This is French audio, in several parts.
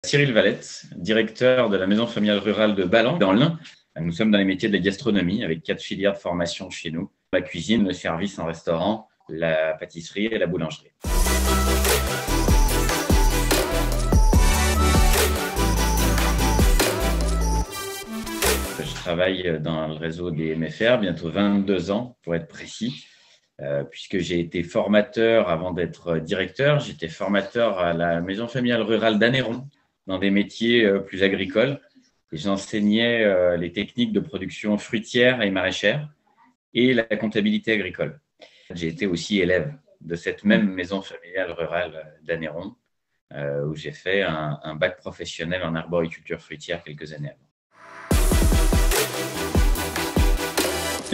Cyril Valette, directeur de la maison familiale rurale de Ballan, dans l'Ain. Nous sommes dans les métiers de la gastronomie avec 4 filières de formation chez nous. La cuisine, le service en restaurant, la pâtisserie et la boulangerie. Je travaille dans le réseau des MFR, bientôt 22 ans pour être précis, puisque j'ai été formateur avant d'être directeur. J'étais formateur à la maison familiale rurale d'Anneyron, dans des métiers plus agricoles. Et j'enseignais les techniques de production fruitière et maraîchère et la comptabilité agricole. J'ai été aussi élève de cette même maison familiale rurale d'Anneyron, où j'ai fait un bac professionnel en arboriculture fruitière quelques années avant.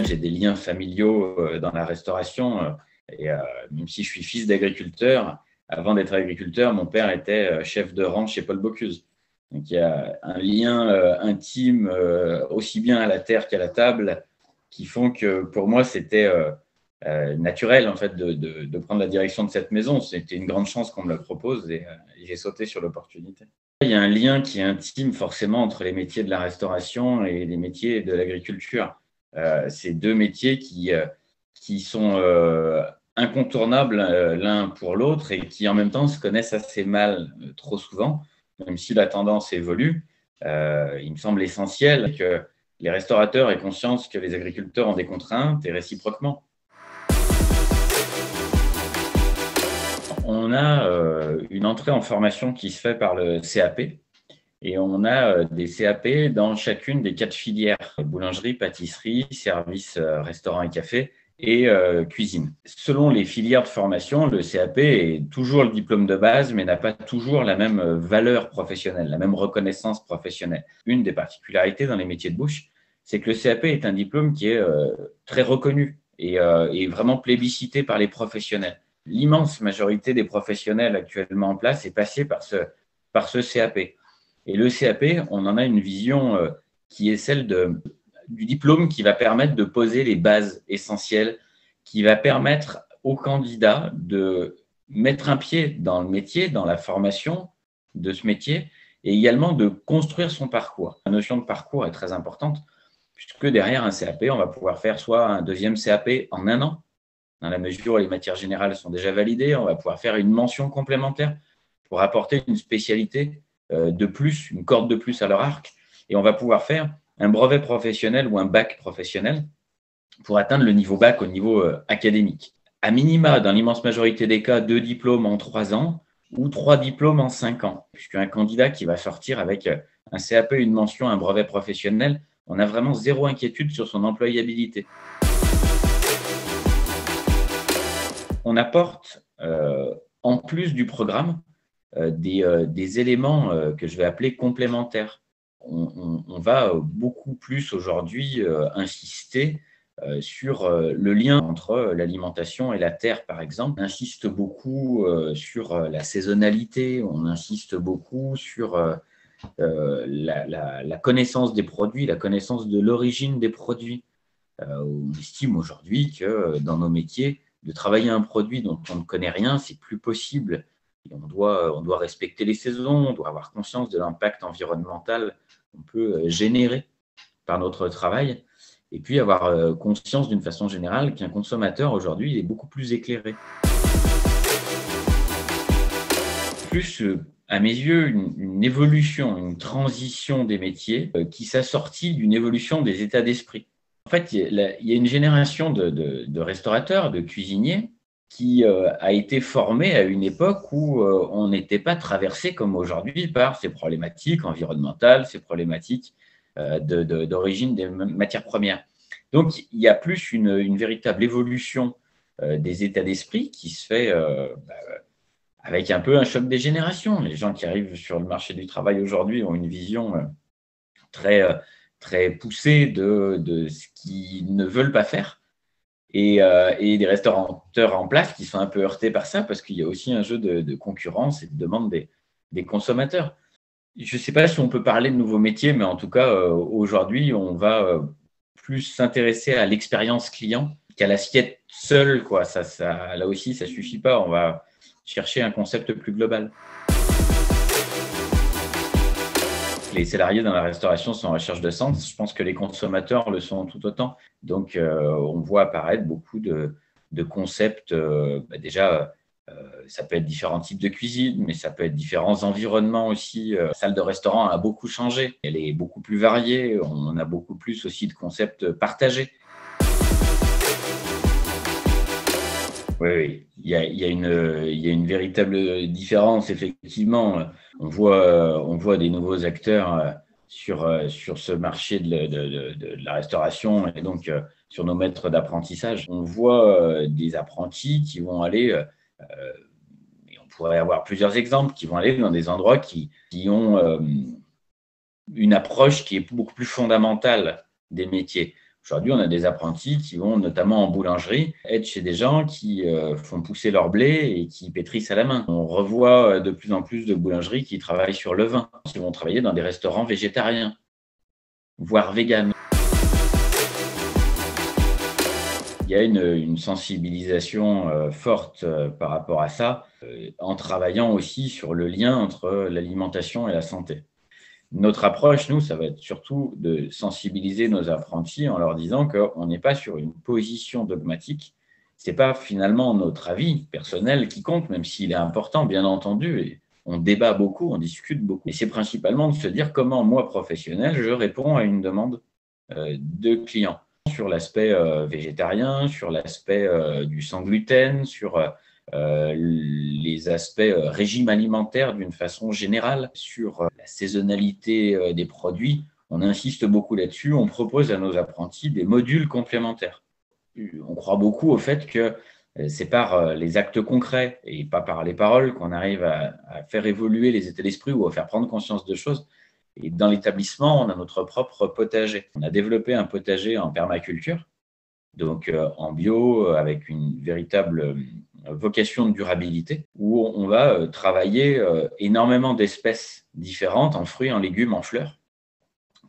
J'ai des liens familiaux dans la restauration et même si je suis fils d'agriculteur, avant d'être agriculteur, mon père était chef de rang chez Paul Bocuse. Donc il y a un lien intime aussi bien à la terre qu'à la table qui font que pour moi c'était naturel en fait de prendre la direction de cette maison. C'était une grande chance qu'on me le propose et j'ai sauté sur l'opportunité. Il y a un lien qui est intime forcément entre les métiers de la restauration et les métiers de l'agriculture. C'est deux métiers qui sont incontournables l'un pour l'autre et qui en même temps se connaissent assez mal trop souvent, même si la tendance évolue. Il me semble essentiel que les restaurateurs aient conscience que les agriculteurs ont des contraintes et réciproquement. On a une entrée en formation qui se fait par le CAP. Et on a des CAP dans chacune des 4 filières, boulangerie, pâtisserie, service, restaurant et café et cuisine. Selon les filières de formation, le CAP est toujours le diplôme de base, mais n'a pas toujours la même valeur professionnelle, la même reconnaissance professionnelle. Une des particularités dans les métiers de bouche, c'est que le CAP est un diplôme qui est très reconnu et vraiment plébiscité par les professionnels. L'immense majorité des professionnels actuellement en place est passée par ce CAP. Et le CAP, on en a une vision qui est celle du diplôme qui va permettre de poser les bases essentielles, qui va permettre aux candidats de mettre un pied dans le métier, dans la formation de ce métier, et également de construire son parcours. La notion de parcours est très importante, puisque derrière un CAP, on va pouvoir faire soit un deuxième CAP en 1 an, dans la mesure où les matières générales sont déjà validées, on va pouvoir faire une mention complémentaire pour apporter une spécialité de plus, une corde de plus à leur arc, et on va pouvoir faire un brevet professionnel ou un bac professionnel pour atteindre le niveau bac au niveau académique. À minima, dans l'immense majorité des cas, 2 diplômes en 3 ans ou 3 diplômes en 5 ans. Puisqu'un candidat qui va sortir avec un CAP, une mention, un brevet professionnel, on a vraiment zéro inquiétude sur son employabilité. On apporte, en plus du programme, des éléments que je vais appeler complémentaires. On va beaucoup plus aujourd'hui insister sur le lien entre l'alimentation et la terre, par exemple. On insiste beaucoup sur la saisonnalité, on insiste beaucoup sur la connaissance des produits, la connaissance de l'origine des produits. On estime aujourd'hui que dans nos métiers, de travailler un produit dont on ne connaît rien, c'est plus possible. On doit respecter les saisons, on doit avoir conscience de l'impact environnemental qu'on peut générer par notre travail et puis avoir conscience d'une façon générale qu'un consommateur aujourd'hui est beaucoup plus éclairé. Plus, à mes yeux, une évolution, une transition des métiers qui s'assortit d'une évolution des états d'esprit. En fait, il y a une génération de restaurateurs, de cuisiniers qui a été formé à une époque où on n'était pas traversé comme aujourd'hui par ces problématiques environnementales, ces problématiques d'origine des matières premières. Donc, il y a plus une véritable évolution des états d'esprit qui se fait avec un peu un choc des générations. Les gens qui arrivent sur le marché du travail aujourd'hui ont une vision très poussée de ce qu'ils ne veulent pas faire. Et des restaurateurs en place qui sont un peu heurtés par ça parce qu'il y a aussi un jeu de concurrence et de demande des consommateurs. Je ne sais pas si on peut parler de nouveaux métiers, mais en tout cas, aujourd'hui, on va plus s'intéresser à l'expérience client qu'à l'assiette seule, quoi. Là aussi, ça ne suffit pas. On va chercher un concept plus global. les salariés dans la restauration sont en recherche de sens, je pense que les consommateurs le sont tout autant. Donc, on voit apparaître beaucoup de concepts. Déjà, ça peut être différents types de cuisine, mais ça peut être différents environnements aussi. La salle de restaurant a beaucoup changé. Elle est beaucoup plus variée. On a beaucoup plus aussi de concepts partagés. Oui, oui. Il y a une véritable différence, effectivement. On voit des nouveaux acteurs sur ce marché de la restauration et donc sur nos maîtres d'apprentissage. On voit des apprentis qui vont aller, et on pourrait avoir plusieurs exemples, qui vont aller dans des endroits qui ont une approche qui est beaucoup plus fondamentale des métiers. Aujourd'hui, on a des apprentis qui vont, notamment en boulangerie, être chez des gens qui font pousser leur blé et qui pétrissent à la main. On revoit de plus en plus de boulangeries qui travaillent sur le vin, qui vont travailler dans des restaurants végétariens, voire véganes. Il y a une sensibilisation forte par rapport à ça, en travaillant aussi sur le lien entre l'alimentation et la santé. Notre approche, nous, ça va être surtout de sensibiliser nos apprentis en leur disant qu'on n'est pas sur une position dogmatique. Ce n'est pas finalement notre avis personnel qui compte, même s'il est important, bien entendu. Et on débat beaucoup, on discute beaucoup. Et c'est principalement de se dire comment, moi, professionnel, je réponds à une demande de clients sur l'aspect végétarien, sur l'aspect du sans gluten, sur les aspects régime alimentaire d'une façon générale, sur la saisonnalité des produits. On insiste beaucoup là-dessus. On propose à nos apprentis des modules complémentaires. On croit beaucoup au fait que c'est par les actes concrets et pas par les paroles qu'on arrive à faire évoluer les états d'esprit ou à faire prendre conscience de choses. Et dans l'établissement, on a notre propre potager. On a développé un potager en permaculture, donc en bio, avec une véritable vocation de durabilité, où on va travailler énormément d'espèces différentes, en fruits, en légumes, en fleurs,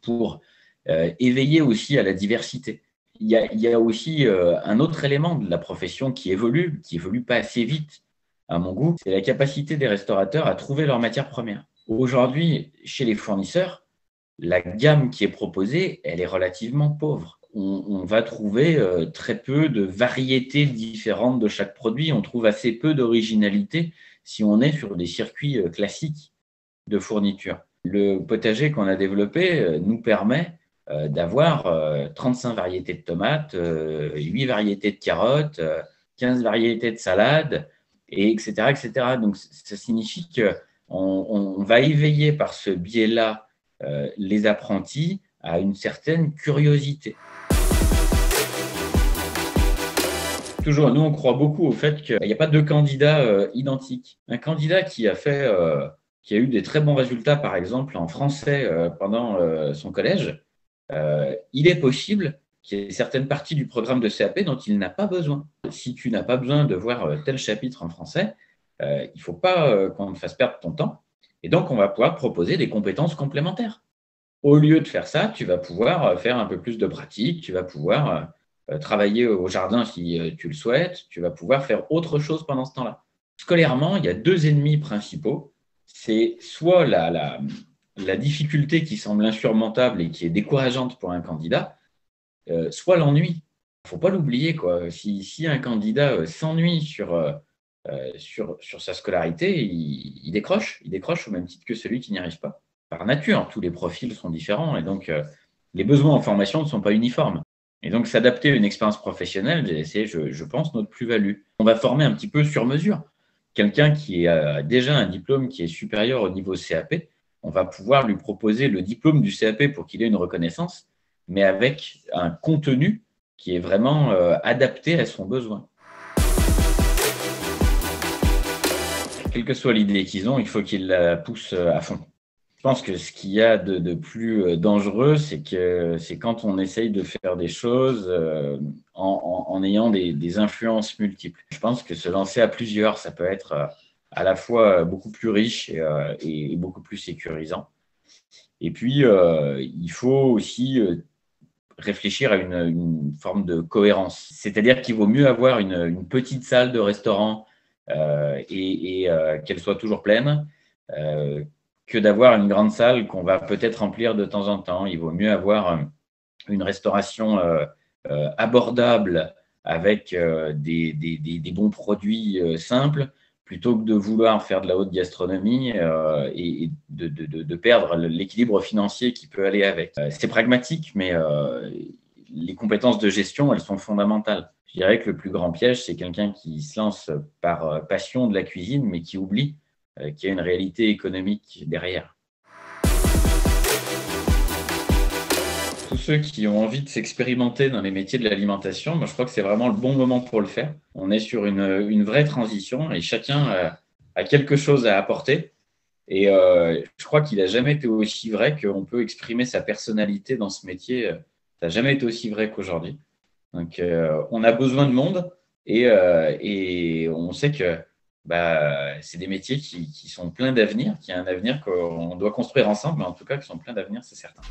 pour éveiller aussi à la diversité. Il y a aussi un autre élément de la profession qui évolue pas assez vite, à mon goût, c'est la capacité des restaurateurs à trouver leurs matières premières. Aujourd'hui, chez les fournisseurs, la gamme qui est proposée, elle est relativement pauvre. On va trouver très peu de variétés différentes de chaque produit. On trouve assez peu d'originalité si on est sur des circuits classiques de fourniture. Le potager qu'on a développé nous permet d'avoir 35 variétés de tomates, 8 variétés de carottes, 15 variétés de salades, et etc., etc. Donc, ça signifie qu'on va éveiller par ce biais-là les apprentis à une certaine curiosité. Toujours, nous, on croit beaucoup au fait qu'il n'y a pas de candidat identique. Un candidat qui a eu des très bons résultats, par exemple, en français pendant son collège, il est possible qu'il y ait certaines parties du programme de CAP dont il n'a pas besoin. Si tu n'as pas besoin de voir tel chapitre en français, il ne faut pas qu'on te fasse perdre ton temps. Et donc, on va pouvoir proposer des compétences complémentaires. Au lieu de faire ça, tu vas pouvoir faire un peu plus de pratique, tu vas pouvoir travailler au jardin si tu le souhaites, tu vas pouvoir faire autre chose pendant ce temps-là. Scolairement, il y a deux ennemis principaux. C'est soit la difficulté qui semble insurmontable et qui est décourageante pour un candidat, soit l'ennui. Il ne faut pas l'oublier, quoi. Si un candidat s'ennuie sur sa scolarité, il décroche au même titre que celui qui n'y arrive pas. Par nature, tous les profils sont différents et donc les besoins en formation ne sont pas uniformes. Et donc, s'adapter à une expérience professionnelle, c'est, je pense, notre plus-value. On va former un petit peu sur mesure. Quelqu'un qui a déjà un diplôme qui est supérieur au niveau CAP, on va pouvoir lui proposer le diplôme du CAP pour qu'il ait une reconnaissance, mais avec un contenu qui est vraiment adapté à son besoin. Quelle que soit l'idée qu'ils ont, il faut qu'ils la poussent à fond. Je pense que ce qu'il y a de plus dangereux, c'est quand on essaye de faire des choses en ayant des influences multiples. Je pense que se lancer à plusieurs, ça peut être à la fois beaucoup plus riche et beaucoup plus sécurisant. Et puis, il faut aussi réfléchir à une forme de cohérence. C'est-à-dire qu'il vaut mieux avoir une petite salle de restaurant et qu'elle soit toujours pleine, que d'avoir une grande salle qu'on va peut-être remplir de temps en temps. Il vaut mieux avoir une restauration abordable avec des bons produits simples plutôt que de vouloir faire de la haute gastronomie et de perdre l'équilibre financier qui peut aller avec. C'est pragmatique, mais les compétences de gestion, elles sont fondamentales. Je dirais que le plus grand piège, c'est quelqu'un qui se lance par passion de la cuisine, mais qui oublie qu'il y a une réalité économique derrière. Tous ceux qui ont envie de s'expérimenter dans les métiers de l'alimentation, moi, je crois que c'est vraiment le bon moment pour le faire. On est sur une vraie transition et chacun a quelque chose à apporter. Et je crois qu'il n'a jamais été aussi vrai qu'on peut exprimer sa personnalité dans ce métier. Ça n'a jamais été aussi vrai qu'aujourd'hui. Donc, on a besoin de monde et on sait que c'est des métiers qui sont pleins d'avenir, qui ont un avenir qu'on doit construire ensemble, mais en tout cas qui sont pleins d'avenir, c'est certain.